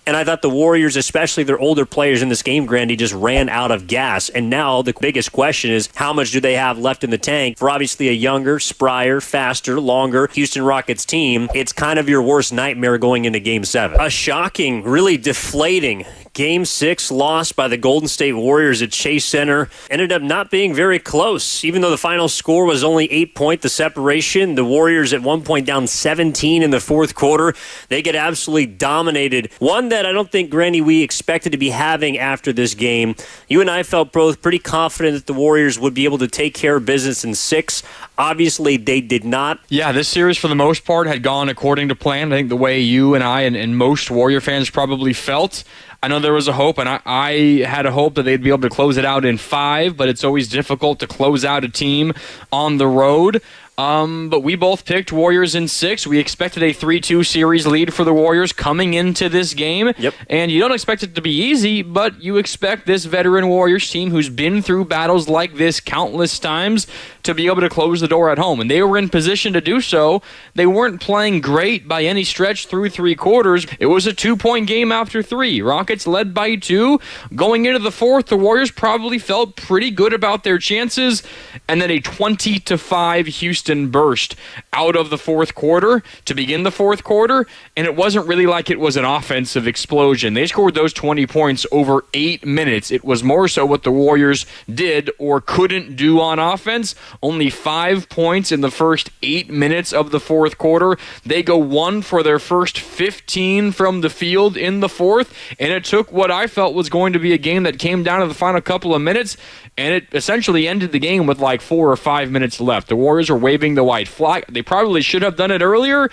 And I thought the Warriors, especially their older players in this game, Grandy, just ran out of gas. And now the biggest question is, how much do they have left in the tank for obviously a younger, sprier, faster, longer Houston Rockets team? It's kind of your worst nightmare going into Game 7. A shocking, really deflating Game 6 loss by the Golden State Warriors at Chase Center ended up not being very close. Even though the final score was only 8 points, the separation, the Warriors at one point down 17 in the fourth quarter. They get absolutely dominated. One that I don't think, Granny, we expected to be having after this game. You and I felt both pretty confident that the Warriors would be able to take care of business in 6. Obviously, they did not. Yeah, this series, for the most part, had gone according to plan. I think the way you and I and most Warrior fans probably felt. I know there was a hope, and I had a hope that they'd be able to close it out in 5, but it's always difficult to close out a team on the road. But we both picked Warriors in 6. We expected a 3-2 series lead for the Warriors coming into this game. Yep. And you don't expect it to be easy, but you expect this veteran Warriors team who's been through battles like this countless times to be able to close the door at home. And they were in position to do so. They weren't playing great by any stretch through 3 quarters. It was a 2-point game after 3. Rockets led by 2. Going into the 4th, the Warriors probably felt pretty good about their chances. And then a 20-5 Houston burst out of the 4th quarter to begin the 4th quarter, and it wasn't really like it was an offensive explosion. They scored those 20 points over 8 minutes. It was more so what the Warriors did or couldn't do on offense. Only 5 points in the first 8 minutes of the 4th quarter. They go 1 for their first 15 from the field in the 4th, and it took what I felt was going to be a game that came down to the final couple of minutes, and it essentially ended the game with like 4 or 5 minutes left. The Warriors are waving the white flag. They probably should have done it earlier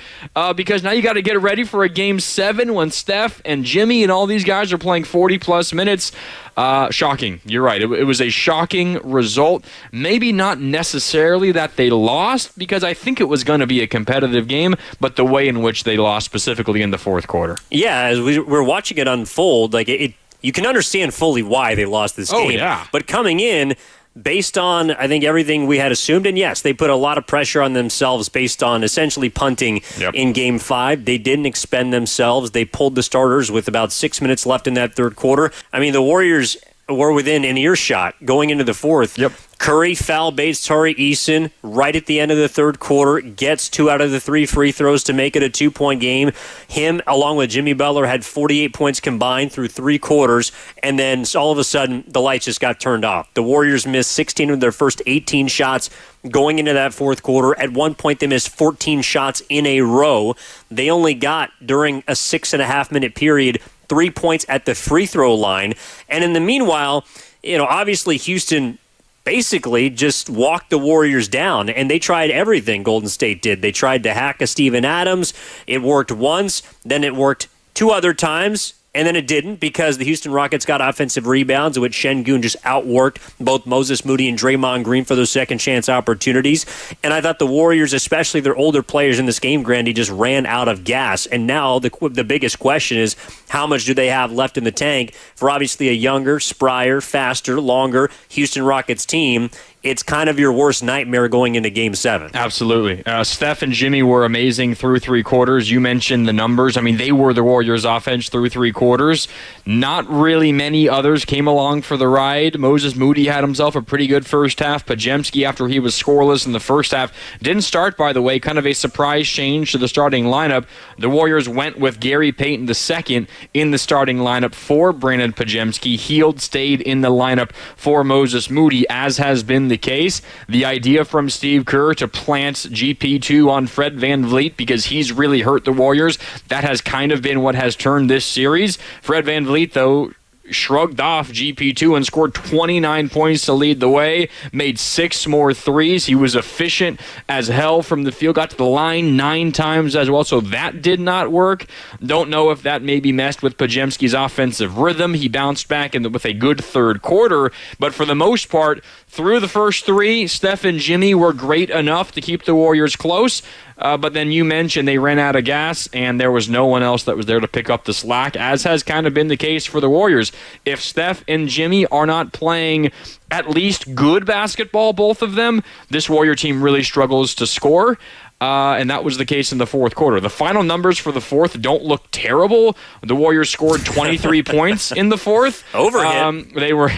because now you got to get ready for a Game 7 when Steph and Jimmy and all these guys are playing 40-plus minutes. Shocking. You're right. It was a shocking result. Maybe not necessarily that they lost, because I think it was going to be a competitive game, but the way in which they lost, specifically in the 4th quarter. Yeah, as we're watching it unfold, like you can understand fully why they lost this game. Yeah. But coming in, based on, I think, everything we had assumed, and yes, they put a lot of pressure on themselves based on essentially punting in Game 5. They didn't expend themselves. They pulled the starters with about 6 minutes left in that 3rd quarter. I mean, the Warriors were within an earshot going into the 4th. Yep. Curry foul baits Tari Eason right at the end of the 3rd quarter, gets 2 out of the 3 free throws to make it a 2-point game. Him, along with Jimmy Butler, had 48 points combined through 3 quarters, and then all of a sudden, the lights just got turned off. The Warriors missed 16 of their first 18 shots going into that 4th quarter. At one point, they missed 14 shots in a row. They only got, during a 6.5-minute period, 3 points at the free throw line. And in the meanwhile, obviously Houston basically just walked the Warriors down, and they tried everything Golden State did. They tried to hack a Steven Adams. It worked once, then it worked 2 other times, and then it didn't, because the Houston Rockets got offensive rebounds, in which Şengün just outworked both Moses Moody and Draymond Green for those second-chance opportunities. And I thought the Warriors, especially their older players in this game, Grandy, just ran out of gas. And now the biggest question is, how much do they have left in the tank for obviously a younger, sprier, faster, longer Houston Rockets team? It's kind of your worst nightmare going into Game 7. Absolutely. Steph and Jimmy were amazing through 3 quarters. You mentioned the numbers. I mean, they were the Warriors' offense through 3 quarters. Not really many others came along for the ride. Moses Moody had himself a pretty good first half. Podziemski, after he was scoreless in the first half, didn't start, by the way, kind of a surprise change to the starting lineup. The Warriors went with Gary Payton II in the starting lineup for Brandon Podziemski. Hield stayed in the lineup for Moses Moody, as has been the case. The idea from Steve Kerr to plant GP2 on Fred VanVleet because he's really hurt the Warriors, that has kind of been what has turned this series. Fred VanVleet, though, shrugged off GP2 and scored 29 points to lead the way, made 6 more threes. He was efficient as hell from the field, got to the line 9 times as well, so that did not work. Don't know if that maybe messed with Podziemski's offensive rhythm. He bounced back with a good 3rd quarter, but for the most part, through the first 3, Steph and Jimmy were great enough to keep the Warriors close. But then you mentioned they ran out of gas, and there was no one else that was there to pick up the slack, as has kind of been the case for the Warriors. If Steph and Jimmy are not playing at least good basketball, both of them, this Warrior team really struggles to score. and that was the case in the fourth quarter. The final numbers for the fourth don't look terrible. The Warriors scored 23 points in the fourth. Overhit. They were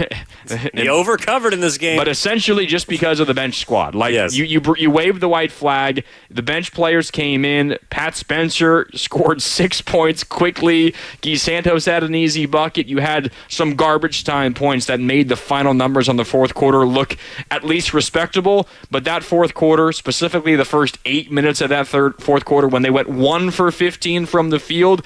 they overcovered in this game, but essentially just because of the bench squad. Like yes. you waved the white flag. The bench players came in. Pat Spencer scored 6 points quickly. Guy Santos had an easy bucket. You had some garbage time points that made the final numbers on the fourth quarter look at least respectable. But that fourth quarter, specifically the first 8 minutes of that fourth quarter, when they went 1 for 15 from the field,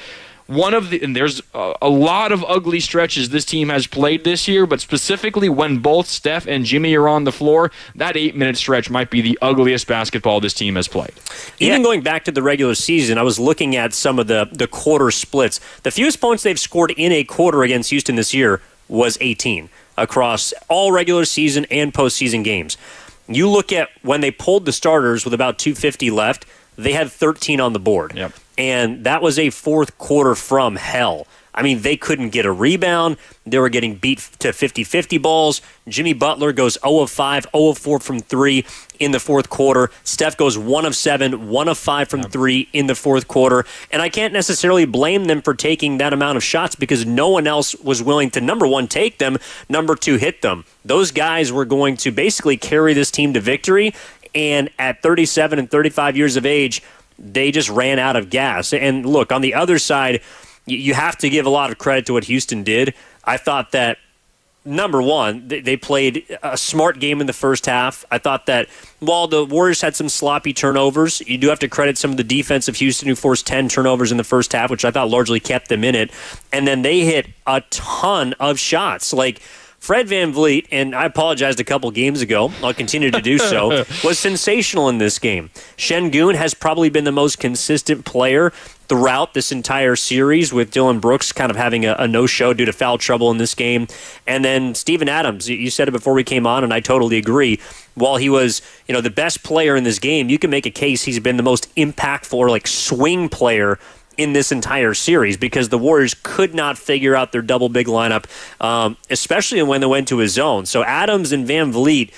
and there's a lot of ugly stretches this team has played this year, but specifically when both Steph and Jimmy are on the floor, that 8-minute stretch might be the ugliest basketball this team has played. Even going back to the regular season, I was looking at some of the quarter splits. The fewest points they've scored in a quarter against Houston this year was 18 across all regular season and postseason games. You look at when they pulled the starters with about 2:50 left, they had 13 on the board. Yep. And that was a fourth quarter from hell. I mean, they couldn't get a rebound. They were getting beat to 50-50 balls. Jimmy Butler goes 0 of 5, 0 of 4 from 3 in the fourth quarter. Steph goes 1 of 7, 1 of 5 from 3 in the fourth quarter. And I can't necessarily blame them for taking that amount of shots because no one else was willing to, number one, take them, number two, hit them. Those guys were going to basically carry this team to victory. And at 37 and 35 years of age, they just ran out of gas. And look, on the other side, you have to give a lot of credit to what Houston did. I thought that, number one, they played a smart game in the first half. I thought that while the Warriors had some sloppy turnovers, you do have to credit some of the defense of Houston who forced 10 turnovers in the first half, which I thought largely kept them in it. And then they hit a ton of shots. Like, Fred VanVleet, and I apologized a couple games ago, I'll continue to do so, was sensational in this game. Şengün has probably been the most consistent player throughout this entire series, with Dylan Brooks kind of having a no-show due to foul trouble in this game. And then Steven Adams, you said it before we came on, and I totally agree. While he was, the best player in this game, you can make a case he's been the most impactful or swing player in this entire series because the Warriors could not figure out their double big lineup, especially when they went to his zone. So Adams and VanVleet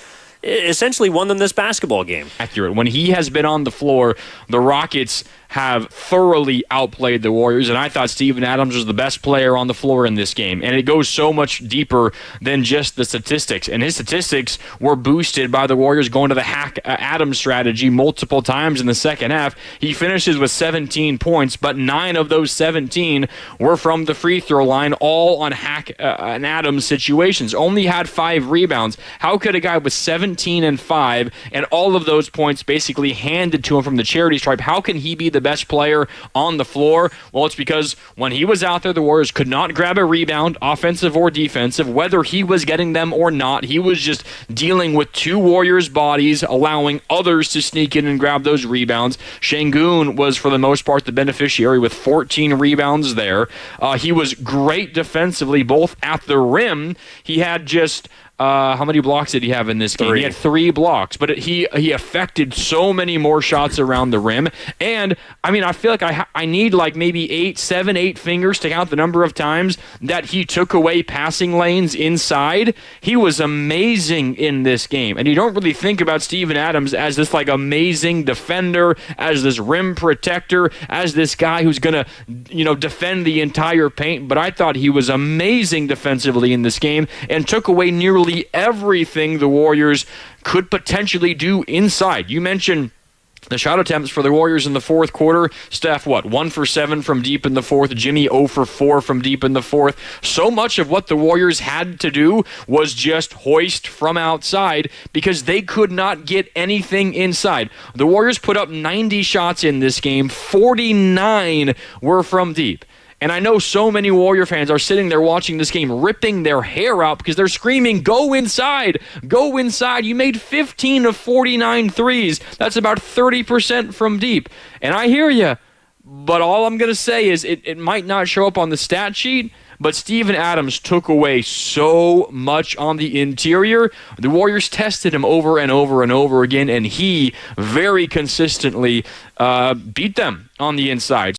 essentially won them this basketball game. Accurate. When he has been on the floor, the Rockets have thoroughly outplayed the Warriors, and I thought Steven Adams was the best player on the floor in this game. And it goes so much deeper than just the statistics. And his statistics were boosted by the Warriors going to the hack Adams strategy multiple times in the second half. He finishes with 17 points, but 9 of those 17 were from the free throw line, all on hack and Adams situations. Only had 5 rebounds. How could a guy with 17 and 5 and all of those points basically handed to him from the charity stripe, how can he be the best player on the floor? Well, it's because when he was out there, the Warriors could not grab a rebound, offensive or defensive, whether he was getting them or not. He was just dealing with 2 Warriors' bodies, allowing others to sneak in and grab those rebounds. Şengün was, for the most part, the beneficiary with 14 rebounds there. He was great defensively, both at the rim. He had just... how many blocks did he have in this game? 3. He had 3 blocks, but he affected so many more shots around the rim. And, I feel like I need maybe 7, 8 fingers to count the number of times that he took away passing lanes inside. He was amazing in this game. And you don't really think about Steven Adams as this amazing defender, as this rim protector, as this guy who's going to, defend the entire paint. But I thought he was amazing defensively in this game and took away nearly everything the Warriors could potentially do inside. You mentioned the shot attempts for the Warriors in the fourth quarter. Steph, 1 for 7 from deep in the fourth. Jimmy 0 for 4 from deep in the fourth. So much of what the Warriors had to do was just hoist from outside because they could not get anything inside. The Warriors put up 90 shots in this game. 49 were from deep. And I know so many Warrior fans are sitting there watching this game ripping their hair out because they're screaming, go inside, go inside. You made 15 of 49 threes. That's about 30% from deep. And I hear you, but all I'm going to say is it might not show up on the stat sheet, but Steven Adams took away so much on the interior. The Warriors tested him over and over and over again, and he very consistently beat them on the inside.